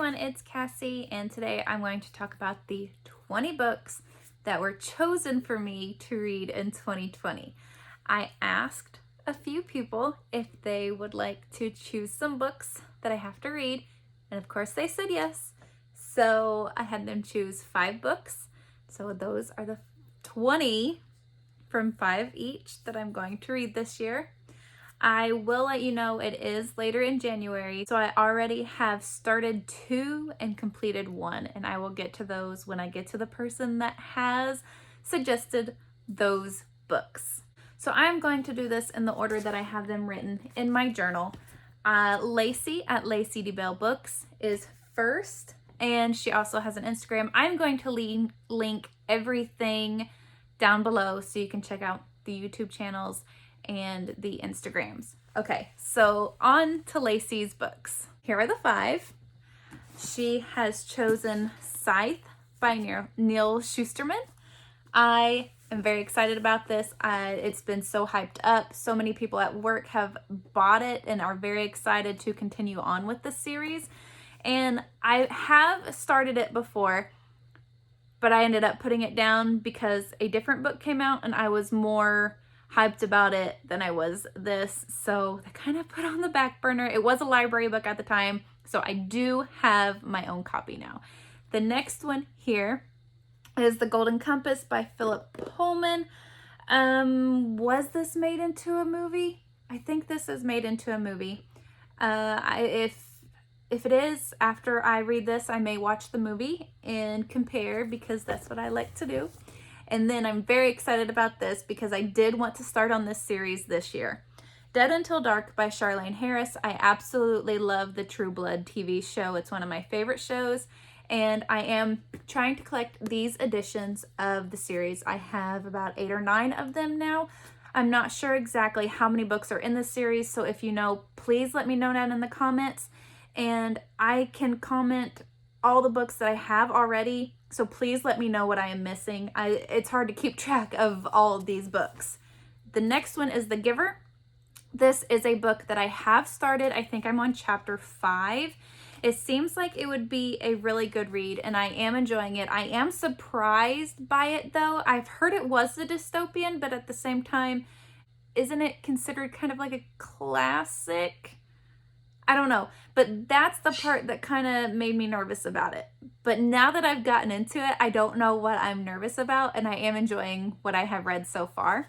everyone, it's Cassie, and today I'm going to talk about the 20 books that were chosen for me to read in 2020. I asked a few people if they would like to choose some books that I have to read, and of course they said yes. So I had them choose 5 books. So those are the 20 from 5 each that I'm going to read this year. I will let you know it is later in January, so I already have started 2 and completed 1, and I will get to those when I get to the person that has suggested those books. So I'm going to do this in the order that I have them written in my journal. Lacey at Lacey DeBell Books is first, and she also has an Instagram. I'm going to link everything down below so you can check out the YouTube channels and the Instagrams. Okay, so on to Lacey's books. Here are the 5. She has chosen Scythe by Neil Shusterman. I am very excited about this. It's been so hyped up. So many people at work have bought it and are very excited to continue on with the series. And I have started it before, but I ended up putting it down because a different book came out and I was more hyped about it than I was this, so I kind of put on the back burner. It was a library book at the time, so I do have my own copy now. The next one here is The Golden Compass by Philip Pullman. Was this made into a movie? I think this is made into a movie. If it is, after I read this, I may watch the movie and compare because that's what I like to do. And then I'm very excited about this because I did want to start on this series this year. Dead Until Dark by Charlaine Harris. I absolutely love the True Blood TV show. It's one of my favorite shows. And I am trying to collect these editions of the series. I have about 8 or 9 of them now. I'm not sure exactly how many books are in this series. So if you know, please let me know down in the comments. And I can comment all the books that I have already, so please let me know what I am missing. It's hard to keep track of all of these books. The next one is The Giver. This is a book that I have started. I think I'm on chapter 5. It seems like it would be a really good read, and I am enjoying it. I am surprised by it, though. I've heard it was a dystopian, but at the same time, isn't it considered kind of like a classic? I don't know, but that's the part that kind of made me nervous about it. But now that I've gotten into it, I don't know what I'm nervous about, and I am enjoying what I have read so far.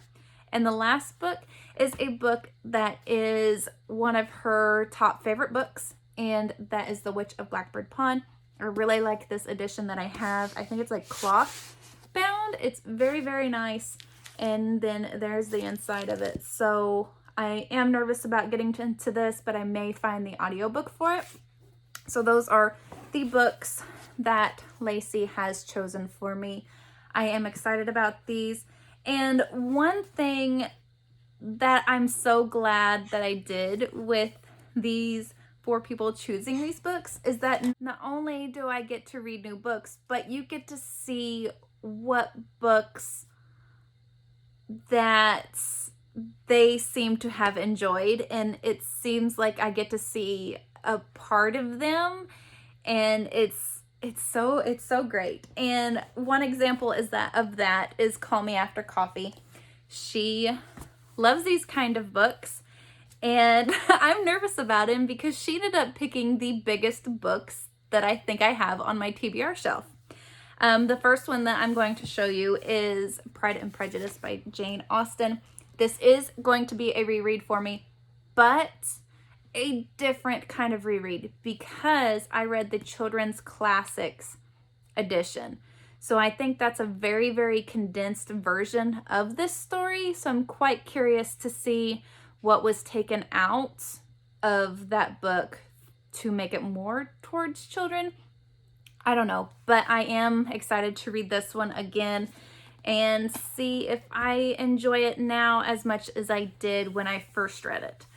And the last book is a book that is one of her top favorite books, and that is The Witch of Blackbird Pond. I really like this edition that I have. I think it's like cloth bound. It's very, very nice. And then there's the inside of it. So I am nervous about getting into this, but I may find the audiobook for it. So those are the books that Lacey has chosen for me. I am excited about these. And one thing that I'm so glad that I did with these 4 people choosing these books is that not only do I get to read new books, but you get to see what books that they seem to have enjoyed, and it seems like I get to see a part of them, and it's so great. And one example is that is Call Me After Coffee. She loves these kind of books, and I'm nervous about him because she ended up picking the biggest books that I think I have on my TBR shelf. The first one that I'm going to show you is Pride and Prejudice by Jane Austen. This is going to be a reread for me, but a different kind of reread because I read the Children's Classics edition. So I think that's a very, very condensed version of this story. So I'm quite curious to see what was taken out of that book to make it more towards children. I don't know, but I am excited to read this one again and see if I enjoy it now as much as I did when I first read it.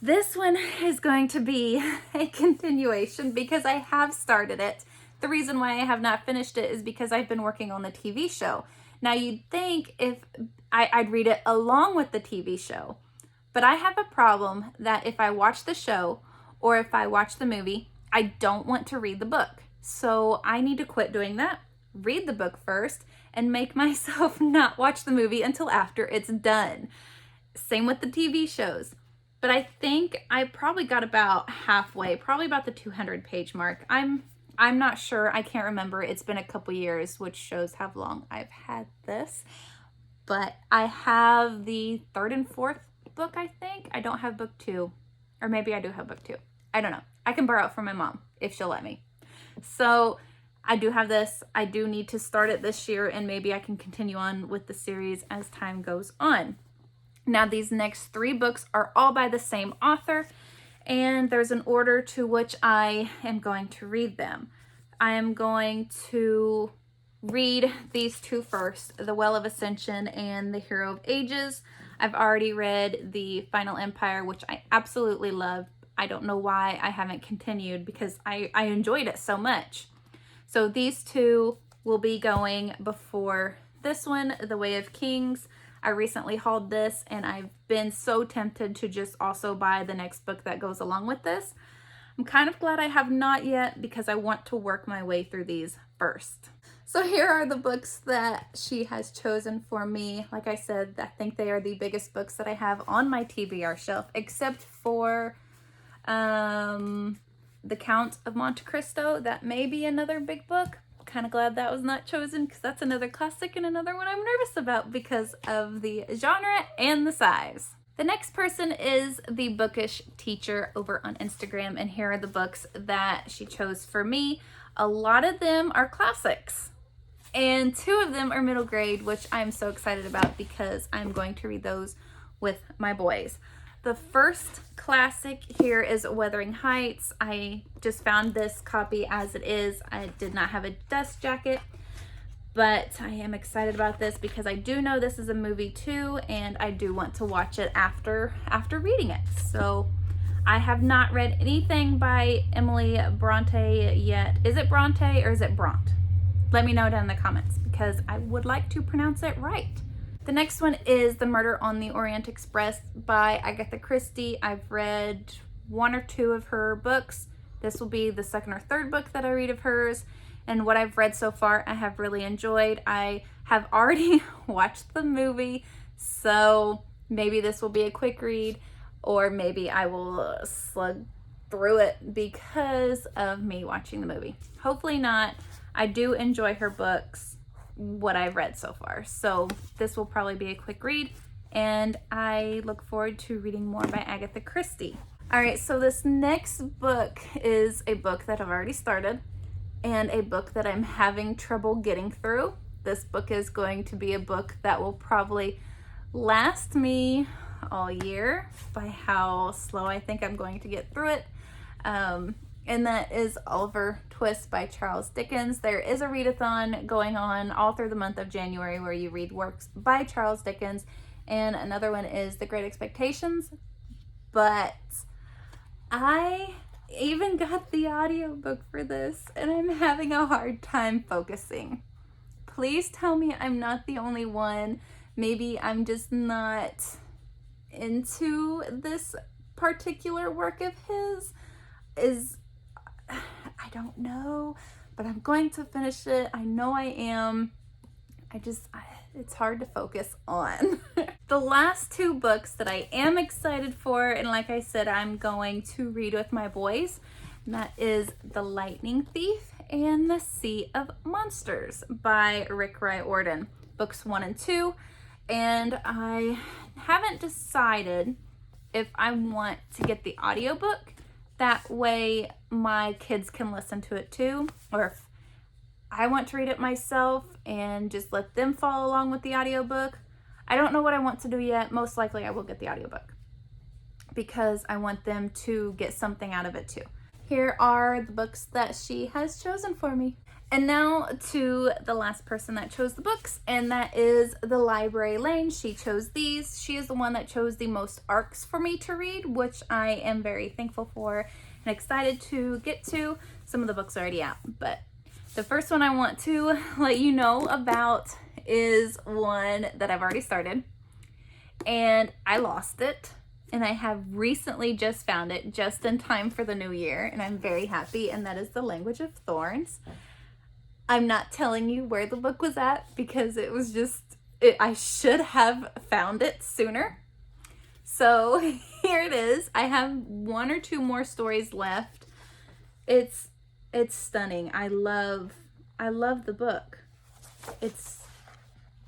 This one is going to be a continuation because I have started it. The reason why I have not finished it is because I've been working on the TV show. Now you'd think if I'd read it along with the TV show, but I have a problem that if I watch the show or if I watch the movie, I don't want to read the book. So I need to quit doing that, read the book first, and make myself not watch the movie until after it's done. Same with the TV shows. But I think I probably got about halfway, probably about the 200-page mark. I'm not sure. I can't remember. It's been a couple years, which shows how long I've had this. But I have the third and fourth book, I think. I don't have book 2. Or maybe I do have book 2. I don't know. I can borrow it from my mom if she'll let me. So I do have this. I do need to start it this year, and maybe I can continue on with the series as time goes on. Now, these next 3 books are all by the same author, and there's an order to which I am going to read them. I am going to read these 2 first, The Well of Ascension and The Hero of Ages. I've already read The Final Empire, which I absolutely love. I don't know why I haven't continued because I enjoyed it so much. So these 2 will be going before this one, The Way of Kings. I recently hauled this, and I've been so tempted to just also buy the next book that goes along with this. I'm kind of glad I have not yet because I want to work my way through these first. So here are the books that she has chosen for me. Like I said, I think they are the biggest books that I have on my TBR shelf, except for The Count of Monte Cristo. That may be another big book. Kind of glad that was not chosen because that's another classic and another one I'm nervous about because of the genre and the size. The next person is the Bookish teacher over on Instagram, and here are the books that she chose for me. A lot of them are classics, and 2 of them are middle grade, which I'm so excited about because I'm going to read those with my boys. The first classic here is Wuthering Heights. I just found this copy as it is. I did not have a dust jacket, but I am excited about this because I do know this is a movie too, and I do want to watch it after reading it. So I have not read anything by Emily Bronte yet. Is it Bronte or is it Bront? Let me know down in the comments because I would like to pronounce it right. The next one is The Murder on the Orient Express by Agatha Christie. I've read 1 or 2 of her books. This will be the 2nd or 3rd book that I read of hers. And what I've read so far, I have really enjoyed. I have already watched the movie, so maybe this will be a quick read, or maybe I will slug through it because of me watching the movie. Hopefully not. I do enjoy her books, what I've read so far. So this will probably be a quick read, and I look forward to reading more by Agatha Christie. All right, so this next book is a book that I've already started and a book that I'm having trouble getting through. This book is going to be a book that will probably last me all year by how slow I think I'm going to get through it. And that is Oliver Twist by Charles Dickens. There is a readathon going on all through the month of January where you read works by Charles Dickens, and another one is The Great Expectations. But I even got the audiobook for this, and I'm having a hard time focusing. Please tell me I'm not the only one. Maybe I'm just not into this particular work of his. I don't know, but I'm going to finish it. I know I am. It's hard to focus on. The last 2 books that I am excited for, and like I said, I'm going to read with my boys, and that is The Lightning Thief and The Sea of Monsters by Rick Riordan, books 1 and 2. And I haven't decided if I want to get the audiobook. That way my kids can listen to it too, or if I want to read it myself and just let them follow along with the audiobook. I don't know what I want to do yet. Most likely I will get the audiobook because I want them to get something out of it too. Here are the books that she has chosen for me. And now to the last person that chose the books, and that is the Library Lane. She chose these. She is the one that chose the most arcs for me to read, which I am very thankful for and excited to get to. Some of the books are already out, but the first one I want to let you know about is one that I've already started, and I lost it, and I have recently just found it just in time for the new year, and I'm very happy, and that is The Language of Thorns. I'm not telling you where the book was at because it was just, I should have found it sooner. So here it is. I have 1 or 2 more stories left. It's stunning. I love the book. It's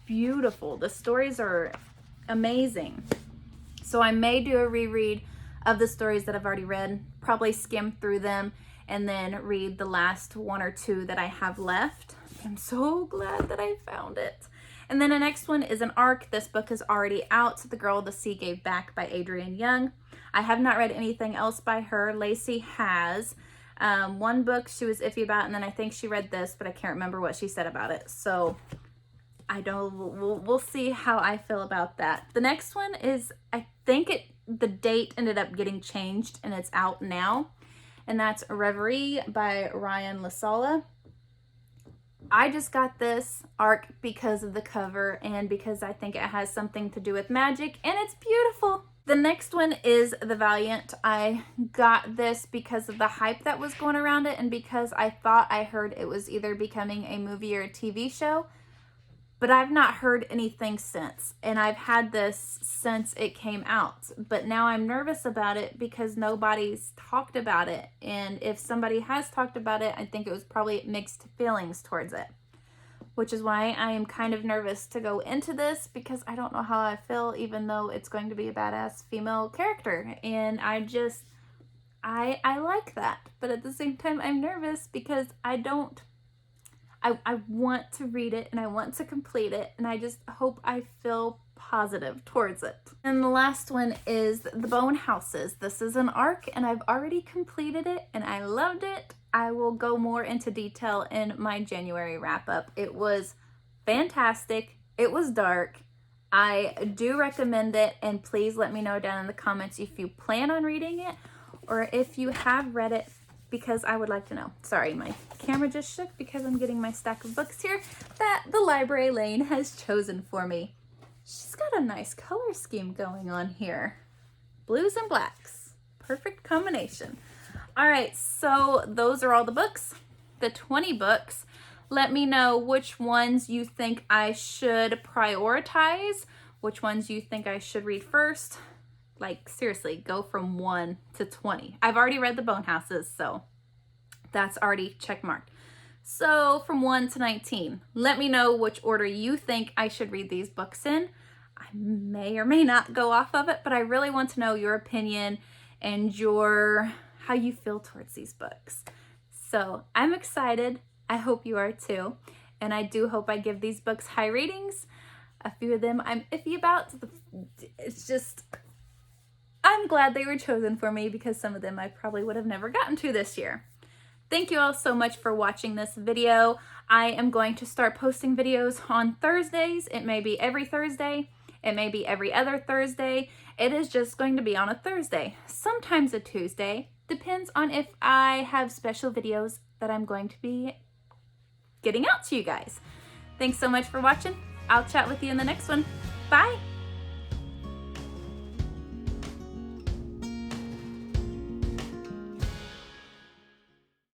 beautiful. The stories are amazing. So I may do a reread of the stories that I've already read, probably skim through them, and then read the last 1 or 2 that I have left. I'm so glad that I found it. And then the next one is an ARC. This book is already out, The Girl the Sea Gave Back by Adrienne Young. I have not read anything else by her. Lacey has. One book she was iffy about, and then I think she read this, but I can't remember what she said about it. So I don't, we'll see how I feel about that. The next one is, I think the date ended up getting changed and it's out now. And that's Reverie by Ryan LaSala. I just got this ARC because of the cover and because I think it has something to do with magic, and it's beautiful. The next one is The Valiant. I got this because of the hype that was going around it and because I thought I heard it was either becoming a movie or a TV show, but I've not heard anything since, and I've had this since it came out. But now I'm nervous about it because nobody's talked about it, and if somebody has talked about it, I think it was probably mixed feelings towards it, which is why I am kind of nervous to go into this because I don't know how I feel, even though it's going to be a badass female character, and I like that, but at the same time I'm nervous because I want to read it and I want to complete it, and I just hope I feel positive towards it. And the last one is The Bone Houses. This is an ARC and I've already completed it and I loved it. I will go more into detail in my January wrap up. It was fantastic. It was dark. I do recommend it, and please let me know down in the comments if you plan on reading it or if you have read it, because I would like to know. Sorry, my camera just shook because I'm getting my stack of books here that the library lane has chosen for me. She's got a nice color scheme going on here. Blues and blacks. Perfect combination. All right, so those are all the books, the 20 books. Let me know which ones you think I should prioritize, which ones you think I should read first. Like, seriously, go from 1 to 20. I've already read The Bone Houses, so that's already check marked. So from 1 to 19, let me know which order you think I should read these books in. I may or may not go off of it, but I really want to know your opinion and how you feel towards these books. So I'm excited. I hope you are too. And I do hope I give these books high ratings. A few of them I'm iffy about. It's just, I'm glad they were chosen for me because some of them I probably would have never gotten to this year. Thank you all so much for watching this video. I am going to start posting videos on Thursdays. It may be every Thursday. It may be every other Thursday. It is just going to be on a Thursday, sometimes a Tuesday. Depends on if I have special videos that I'm going to be getting out to you guys. Thanks so much for watching. I'll chat with you in the next one. Bye.